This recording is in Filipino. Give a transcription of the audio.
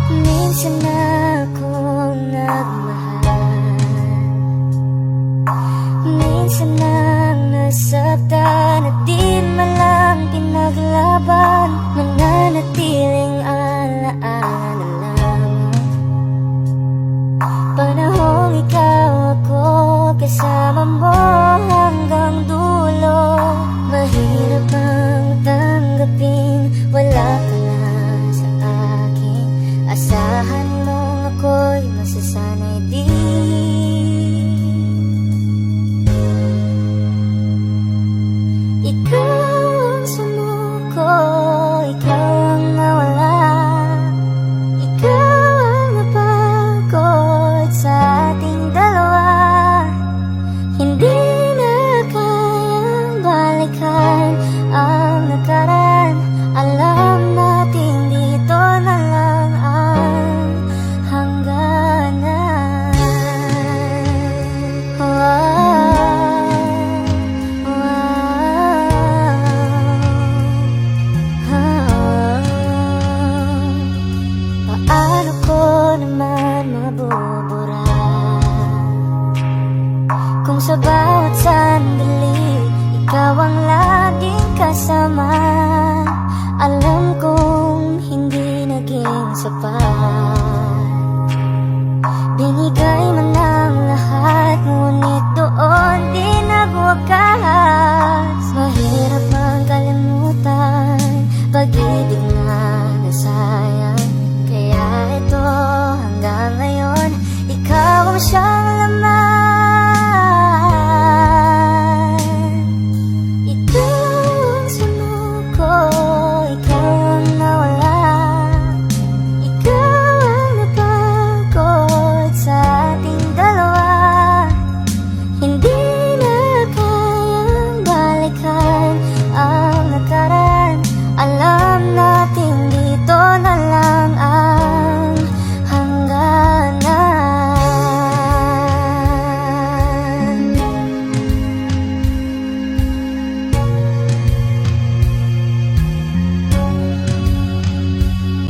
Minsan akong nagmahal, minsan nang nasaktan at di malang pinaglaban. Mananatiling alaala na lamang panahong ikaw ako kasama mo hanggang dulo. Mahirap ang tanggapin, wala ka na sa akin. Asahan mong ako'y masasanay din. Ikaw ang sumuko, ikaw ang nawala, ikaw ang napagod sa ating dalawa. Hindi na kayang balikan ang nakaraan. Alam natin dito na lang ang hangganan. Paano ko naman mabubura kung sa bawat sandali ikaw ang laging kasama? Alam kong hindi naging sapat